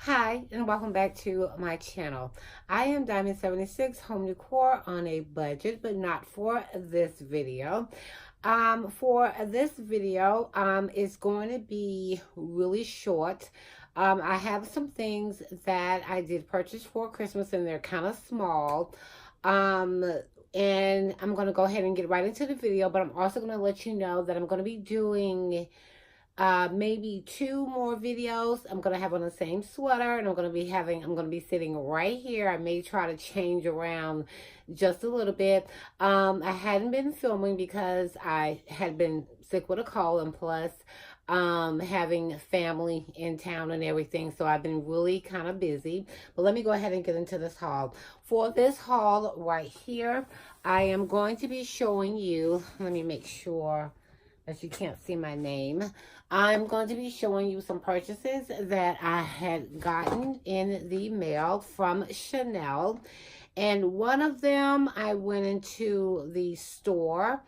Hi, and welcome back to my channel. I am Diamond76 Home Decor on a budget, but not for this video. For this video, it's going to be really short. I have some things that I did purchase for Christmas, and they're kind of small. Um, and I'm going to go ahead and get right into the video, but I'm also going to let you know that I'm going to be doing maybe two more videos. I'm gonna have on the same sweater, and I'm gonna be sitting right here. I may try to change around just a little bit. I hadn't been filming because I had been sick with a cold, and plus having family in town and everything, so I've been really kind of busy. But let me go ahead and get into this haul. For this haul right here, I am going to be showing you, let me make sure that you can't see my name. I'm going to be showing you some purchases that I had gotten in the mail from Chanel. And one of them, I went into the store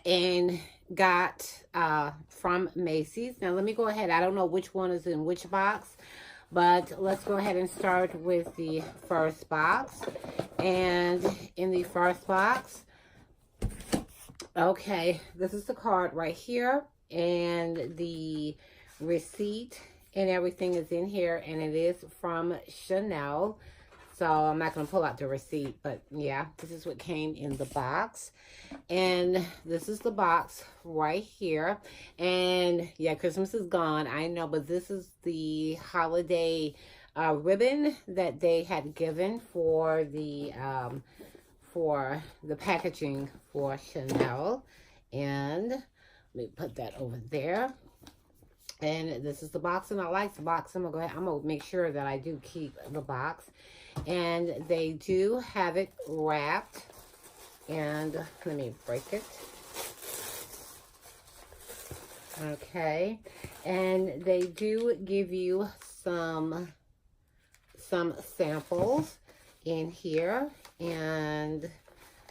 and got from Macy's. Now, let me go ahead. I don't know which one is in which box, but let's go ahead and start with the first box. And in the first box, okay, this is the card right here, and the receipt and everything is in here, and it is from Chanel. So I'm not going to pull out the receipt, but yeah, this is what came in the box. And this is the box right here. And yeah, Christmas is gone, I know, but this is the holiday ribbon that they had given for the packaging for Chanel. And let me put that over there. And this is the box, and I like the box. I'm gonna make sure that I do keep the box. And they do have it wrapped. And let me break it. Okay. And they do give you some samples in here. And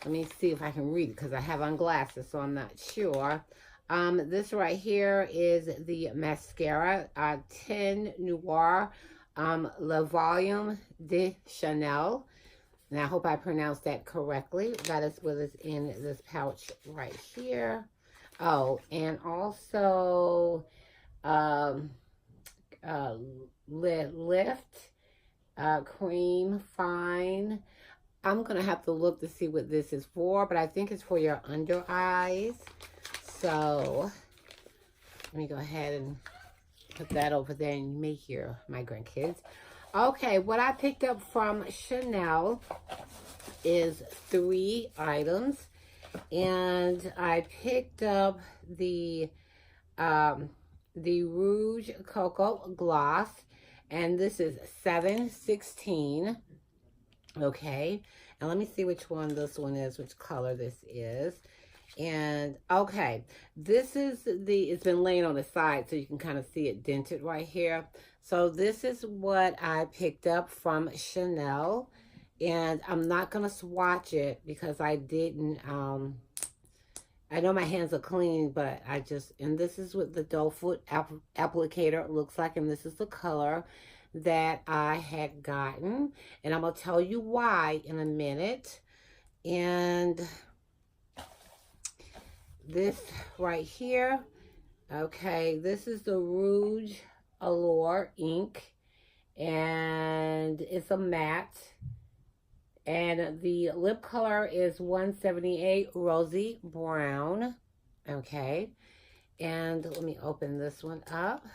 let me see if I can read it, because I have on glasses, so I'm not sure. This right here is the mascara, 10 Noir Le Volume de Chanel. And I hope I pronounced that correctly. That is what is in this pouch right here. Oh, and also Lift Cream Fine. I'm going to have to look to see what this is for, but I think it's for your under eyes. So let me go ahead and put that over there, and you may hear my grandkids. Okay, what I picked up from Chanel is 3 items. And I picked up the Rouge Cocoa Gloss, and this is 716. Okay, and let me see which one this one is, which color this is. And okay, this is it's been laying on the side, so you can kind of see it dented right here. So this is what I picked up from Chanel, and I'm not gonna swatch it because I didn't I know my hands are clean, but and this is what the doe foot applicator looks like, and this is the color that I had gotten, and I'm gonna tell you why in a minute. And this right here, okay, this is the Rouge Allure ink, and it's a matte, and the lip color is 178 Rosy Brown. Okay, and let me open this one up.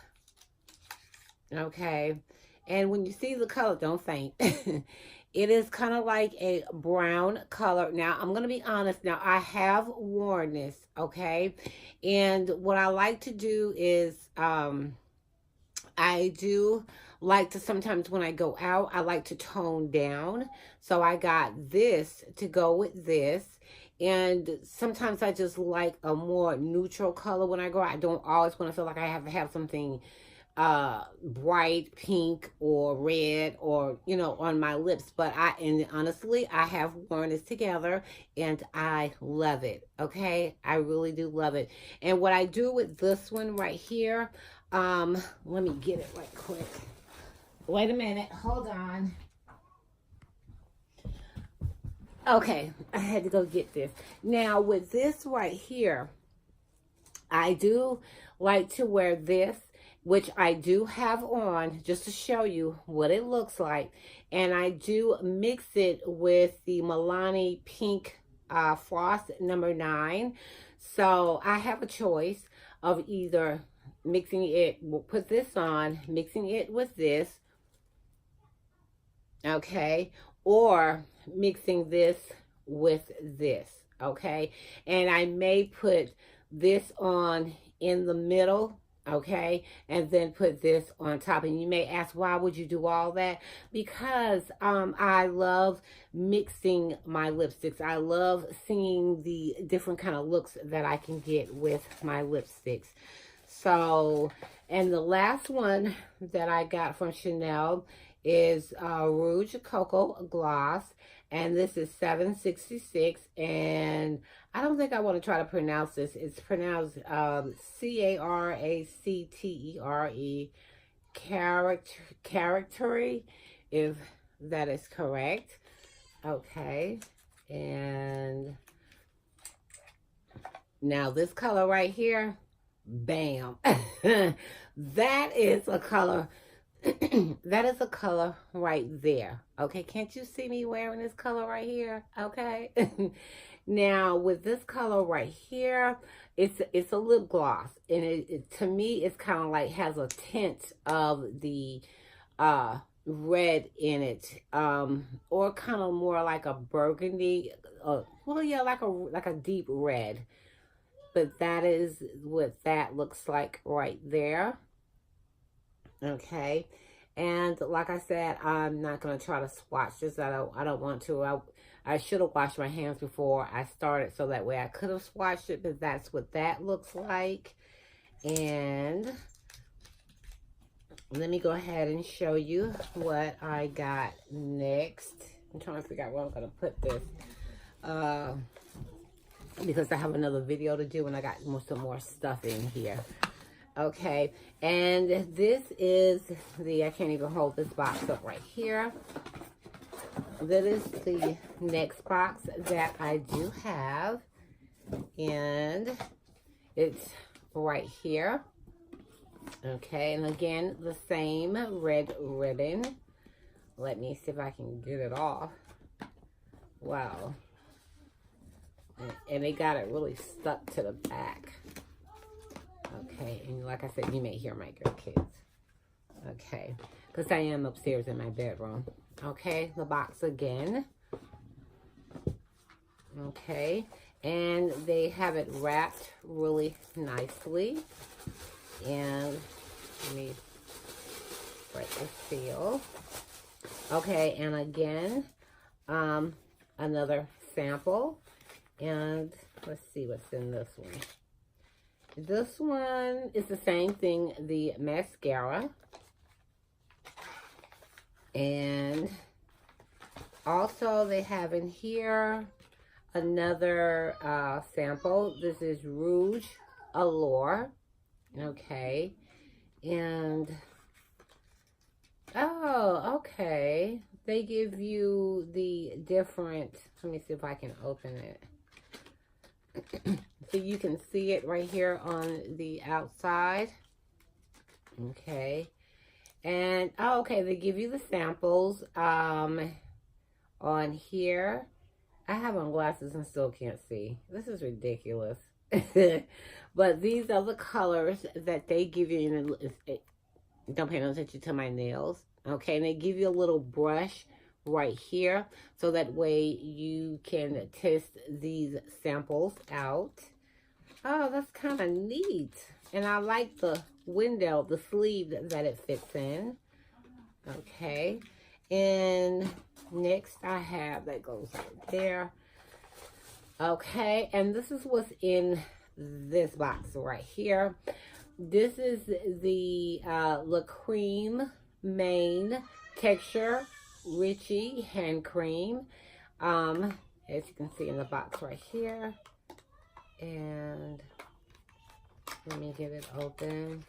Okay, and when you see the color, don't faint. It is kind of like a brown color. Now, I'm going to be honest. Now, I have worn this, okay? And what I like to do is, I do like to, sometimes when I go out, I like to tone down. So I got this to go with this. And sometimes I just like a more neutral color when I go out. I don't always want to feel like I have to have something bright pink or red or, you know, on my lips. But and honestly, I have worn this together and I love it. Okay, I really do love it. And what I do with this one right here, let me get it right quick. Wait a minute. Hold on. Okay, I had to go get this. Now, with this right here, I do like to wear this, which I do have on, just to show you what it looks like. And I do mix it with the Milani Pink Frost number 9. So I have a choice of either mixing it, we'll put this on, mixing it with this, okay, or mixing this with this, okay. And I may put this on in the middle, okay, and then put this on top. And you may ask, why would you do all that? Because I love mixing my lipsticks. I love seeing the different kind of looks that I can get with my lipsticks. So, and the last one that I got from Chanel is Rouge Cocoa Gloss, and this is 766, and I don't think I want to try to pronounce this. It's pronounced Caractere, character, if that is correct. Okay, and now this color right here, bam. That is a color. That is a color right there. Okay, can't you see me wearing this color right here? Okay. Now with this color right here, it's a lip gloss, and it to me it's kind of like has a tint of the red in it, or kind of more like a burgundy, well, yeah, like a deep red. But that is what that looks like right there. Okay, and like I said, I'm not gonna try to swatch this. I don't want to. I should have washed my hands before I started, so that way I could have swatched it. But that's what that looks like. And let me go ahead and show you what I got next. I'm trying to figure out where I'm gonna put this, because I have another video to do, and I got some more stuff in here. Okay, and this is I can't even hold this box up right here. That is the next box that I do have, and it's right here. Okay, and again, the same red ribbon. Let me see if I can get it off. Wow. And they got it really stuck to the back. Okay, and like I said, you may hear my girl kids. Okay, because I am upstairs in my bedroom. Okay, the box again. Okay, and they have it wrapped really nicely. And let me break the seal. Okay, and again, another sample. And let's see what's in this one. This one is the same thing, the mascara. And also they have in here another sample. This is Rouge Allure. Okay. And, oh, okay. They give you the different, let me see if I can open it. So you can see it right here on the outside. Okay. And, oh, okay, they give you the samples on here. I have on glasses and still can't see. This is ridiculous. But these are the colors that they give you. Don't pay no attention to my nails. Okay, and they give you a little brush right here, so that way you can test these samples out. Oh, that's kind of neat. And I like the window, the sleeve that it fits in. Okay, and next I have, that goes right there. Okay, and this is what's in this box right here. This is the La Creme Main Texture Richie Hand Cream. As you can see in the box right here. And let me get it open.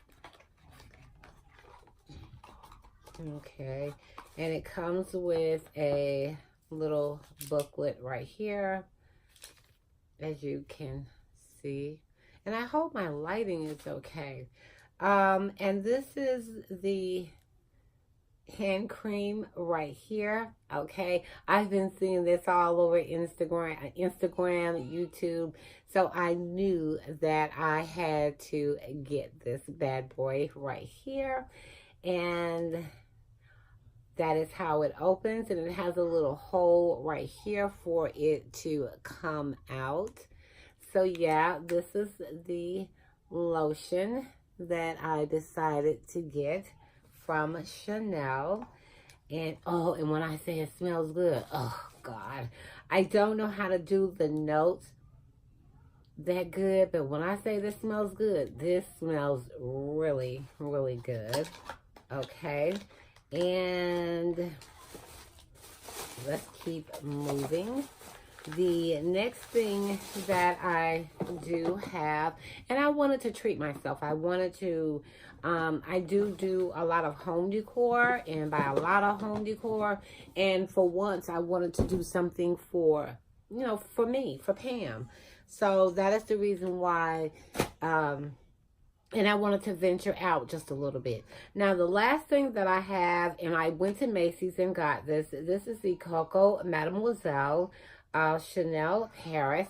Okay, and it comes with a little booklet right here, as you can see. And I hope my lighting is okay. And this is the hand cream right here. Okay, I've been seeing this all over Instagram, YouTube, so I knew that I had to get this bad boy right here. And that is how it opens, and it has a little hole right here for it to come out. So yeah, this is the lotion that I decided to get from Chanel. And oh, and when I say it smells good, oh God, I don't know how to do the notes that good, but when I say this smells good, this smells really, really good. Okay, and let's keep moving. The next thing that I do have, and I wanted to treat myself. I wanted to, I do a lot of home decor, and by a lot of home decor, and for once I wanted to do something for, you know, for me, for Pam. So that is the reason why, and I wanted to venture out just a little bit. Now, the last thing that I have, and I went to Macy's and got this. This is the Coco Mademoiselle Chanel Paris.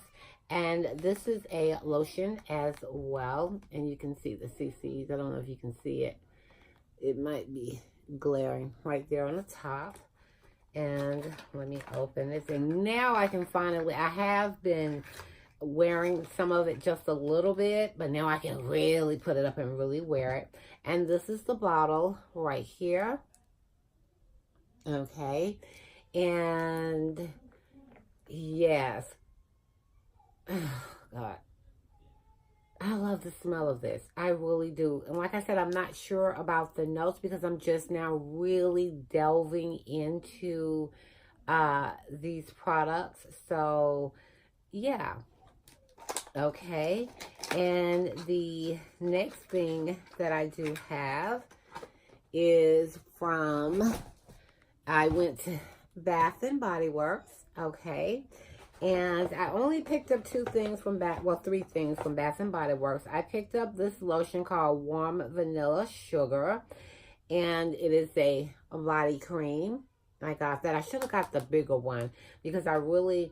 And this is a lotion as well. And you can see the CCs. I don't know if you can see it. It might be glaring right there on the top. And let me open this. And now I can finally, I have been wearing some of it just a little bit, but now I can really put it up and really wear it. And this is the bottle right here. Okay, and yes, oh God, I love the smell of this. I really do. And like I said, I'm not sure about the notes because I'm just now really delving into these products. So yeah. Okay, and the next thing that I do have is from, I went to Bath and Body Works, okay, and I only picked up three things from Bath and Body Works. I picked up this lotion called Warm Vanilla Sugar, and it is a body cream. I got that. I should have got the bigger one because I really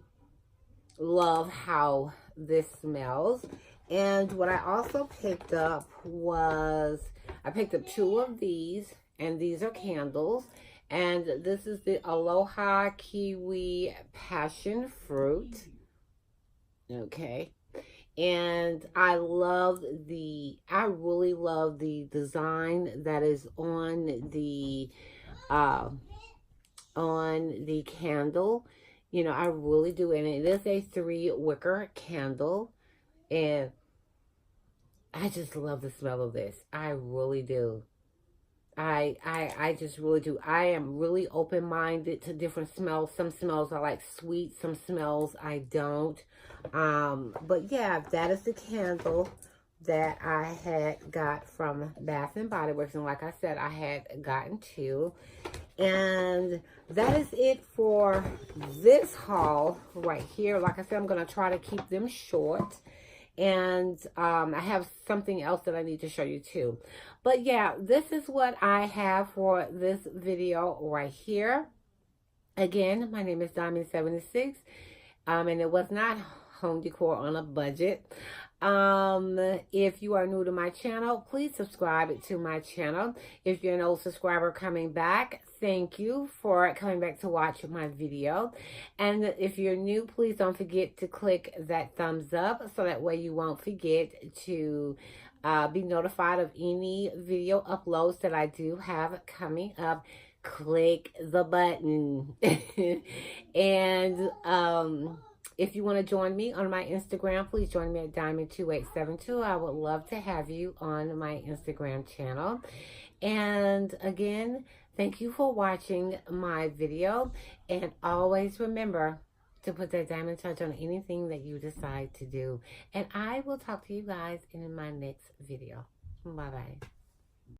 love how this smells. And what I also picked up was, I picked up 2 of these, and these are candles. And this is the Aloha Kiwi Passion Fruit. Okay. And I really love the design that is on the candle. You know, I really do. And it is a 3 wicker candle. And I just love the smell of this. I really do. I just really do. I am really open-minded to different smells. Some smells I like sweet. Some smells I don't. But yeah, that is the candle that I had got from Bath and Body Works. And like I said, I had gotten 2. And that is it for this haul right here. Like I said, I'm going to try to keep them short. And I have something else that I need to show you too. But yeah, this is what I have for this video right here. Again, my name is Diamond76. And it was not home decor on a budget. If you are new to my channel, please subscribe to my channel. If you're an old subscriber coming back, thank you for coming back to watch my video. And if you're new, please don't forget to click that thumbs up so that way you won't forget to be notified of any video uploads that I do have coming up. Click the button. And if you want to join me on my Instagram, please join me at Diamond2872. I would love to have you on my Instagram channel. And again, thank you for watching my video. And always remember to put that diamond touch on anything that you decide to do. And I will talk to you guys in my next video. Bye-bye.